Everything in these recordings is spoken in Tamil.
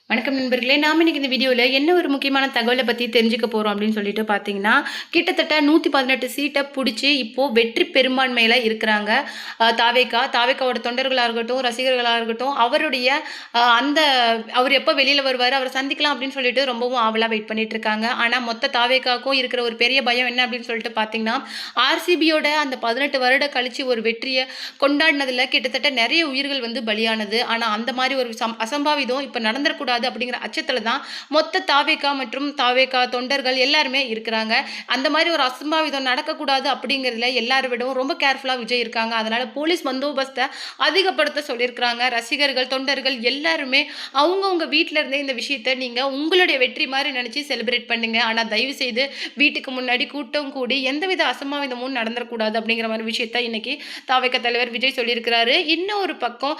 வணக்கம் நண்பர்களே. நாம இன்னைக்கு இந்த வீடியோல என்ன ஒரு முக்கியமான தகவலை பத்தி தெரிஞ்சுக்க போறோம் அப்படின்னு சொல்லிட்டு பார்த்தீங்கன்னா, கிட்டத்தட்ட 118 சீட்ட புடிச்சு இப்போ வெற்றி பெரும்பான்மையில இருக்கிறாங்க. தாவேகாவோட தொண்டர்களா இருக்கட்டும், ரசிகர்களா இருக்கட்டும், அவருடைய அந்த அவர் எப்போ வெளியில வருவாரு, அவரை சந்திக்கலாம் அப்படின்னு சொல்லிட்டு ரொம்பவும் ஆவலா வெயிட் பண்ணிட்டு இருக்காங்க. ஆனா மொத்த தாவேகாவுக்கும் இருக்கிற ஒரு பெரிய பயம் என்ன அப்படின்னு சொல்லிட்டு பார்த்தீங்கன்னா, ஆர்சிபியோட அந்த 18 வருட கழிச்சு ஒரு வெற்றியை கொண்டாடினதுல கிட்டத்தட்ட நிறைய உயிர்கள் வந்து பலியானது. ஆனா அந்த மாதிரி ஒரு அசம்பாவிதம் இப்ப நடந்துடக்கூடாது அப்படிங்கிற அச்சத்துல தான் மொத்த தாவேகா மற்றும் தாவேகா தொண்டர்கள் எல்லாருமே இருக்கிறாங்க. அந்த மாதிரி ஒரு அசம்பாவிதம் நடக்கக்கூடாது அப்படிங்கிறதுல எல்லாரை விடவும் ரொம்ப கேர்ஃபுல்லா விஜய் இருக்காங்க. அதனால போலீஸ் பந்தோபஸ்தை அதிகப்படுத்த சொல்லியிருக்கிறாங்க. ரசிகர்கள், தொண்டர்கள் எல்லாருமே அவங்கவுங்க வீட்டில இருந்தே இந்த விஷயத்த நீங்க உங்களுடைய வெற்றி மாதிரி நினைச்சு செலிப்ரேட் பண்ணுங்க. ஆனா தயவு செய்து வீட்டுக்கு முன்னாடி கூட்டம் கூடி எந்தவித அசம்பாவிதமும் நடந்துடக்கூடாது அப்படிங்கிற மாதிரி விஷயத்த இன்னைக்கு தாவேகா தலைவர் விஜய் சொல்லியிருக்கிறாரு. இன்னொரு பக்கம்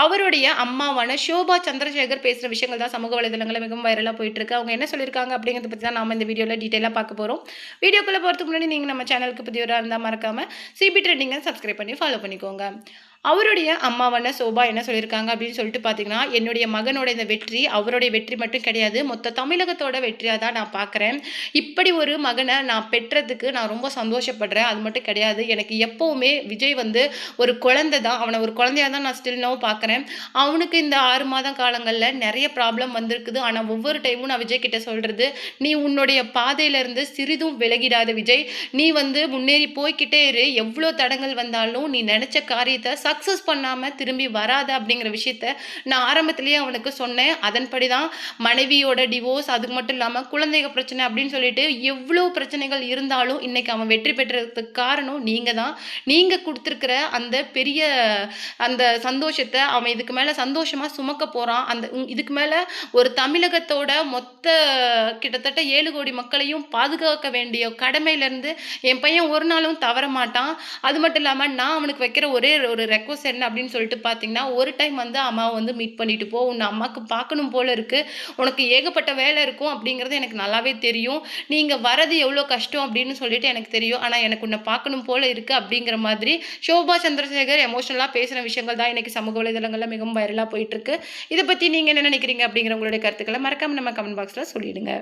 அவருடைய அம்மாவான ஷோபா சந்திரசேகர் பேசுற விஷயங்கள் தான் சமூக வலைதளங்களில் மிகவும் வைரலாக போயிட்டு இருக்கு. அவங்க என்ன சொல்லியிருக்காங்க அப்படிங்கிறத பற்றி தான் நாம இந்த வீடியோவில் டீட்டெயிலாக பார்க்க போகிறோம். வீடியோக்குள்ளே போகிறதுக்கு முன்னாடி நீங்கள் நம்ம சேனலுக்கு புதியவராக இருந்தால் மறக்காம சிபி ட்ரெண்டிங்கை சப்ஸ்கிரைப் பண்ணி ஃபாலோ பண்ணிக்கோங்க. அவருடைய அம்மாவான சோபா என்ன சொல்லியிருக்காங்க அப்படின்னு சொல்லிட்டு பார்த்தீங்கன்னா, என்னுடைய மகனோட இந்த வெற்றி அவருடைய வெற்றி மட்டும் கிடையாது, மொத்த தமிழகத்தோட வெற்றியாக தான் நான் பார்க்குறேன். இப்படி ஒரு மகனை நான் பெற்றதுக்கு நான் ரொம்ப சந்தோஷப்படுறேன். அது மட்டும் கிடையாது, எனக்கு எப்போவுமே விஜய் வந்து ஒரு குழந்தை தான். அவனை ஒரு குழந்தையாக தான் நான் ஸ்டில் நோ பார்க்குறேன். அவனுக்கு இந்த 6 மாத காலங்களில் நிறைய ப்ராப்ளம் வந்திருக்குது. ஆனால் ஒவ்வொரு டைமும் நான் விஜய் கிட்ட சொல்கிறது, நீ உன்னுடைய பாதையிலேருந்து சிறிதும் விலகிடாத விஜய், நீ வந்து முன்னேறி போய்கிட்டே இரு. எவ்வளோ தடங்கள் வந்தாலும் நீ நினச்ச காரியத்தை சக்ஸஸ் பண்ணாமல் திரும்பி வராத அப்படிங்கிற விஷயத்த நான் ஆரம்பத்திலேயே அவனுக்கு சொன்னேன். அதன்படி தான் மனைவியோட டிவோர்ஸ், அதுக்கு மட்டும் இல்லாமல் குழந்தைங்க பிரச்சனை அப்படின்னு சொல்லிட்டு எவ்வளோ பிரச்சனைகள் இருந்தாலும் இன்னைக்கு அவன் வெற்றி பெற்றதுக்கு காரணம் நீங்கள் தான். நீங்கள் கொடுத்துருக்கிற அந்த பெரிய அந்த சந்தோஷத்தை அவன் இதுக்கு மேலே சந்தோஷமாக சுமக்க போகிறான். இதுக்கு மேலே ஒரு தமிழகத்தோட மொத்த கிட்டத்தட்ட 7 கோடி மக்களையும் பாதுகாக்க வேண்டிய கடமையிலேருந்து என் பையன் ஒரு நாளும் தவற மாட்டான். அது மட்டும் இல்லாமல் நான் அவனுக்கு வைக்கிற ஒரே ஒரு ரெக்வஸ்ட் என்ன அப்படின்னு சொல்லிட்டு பார்த்தீங்கன்னா, ஒரு டைம் வந்து அம்மாவை வந்து மீட் பண்ணிட்டு போ. உன்னை அம்மாவுக்கு பார்க்கணும் போல இருக்குது, உனக்கு ஏகப்பட்ட வேலை இருக்கும் அப்படிங்கிறது எனக்கு நல்லாவே தெரியும். நீங்கள் வரது எவ்வளோ கஷ்டம் அப்படின்னு சொல்லிட்டு எனக்கு தெரியும். ஆனால் எனக்கு உன்னை பார்க்கணும் போல இருக்குது அப்படிங்கிற மாதிரி ஷோபா சந்திரசேகர் எமோஷனலாக பேசின விஷயங்கள் தான் இன்னைக்கு சமூக வலைதளங்களில் மிகவும் வைரலாக போயிட்டு இருக்கு. இதை பற்றி நீங்கள் என்ன நினைக்கிறீங்க அப்படிங்கிற உங்களுடைய கருத்துக்களை மறக்காம நம்ம கமெண்ட் பாக்ஸில் சொல்லிடுங்க.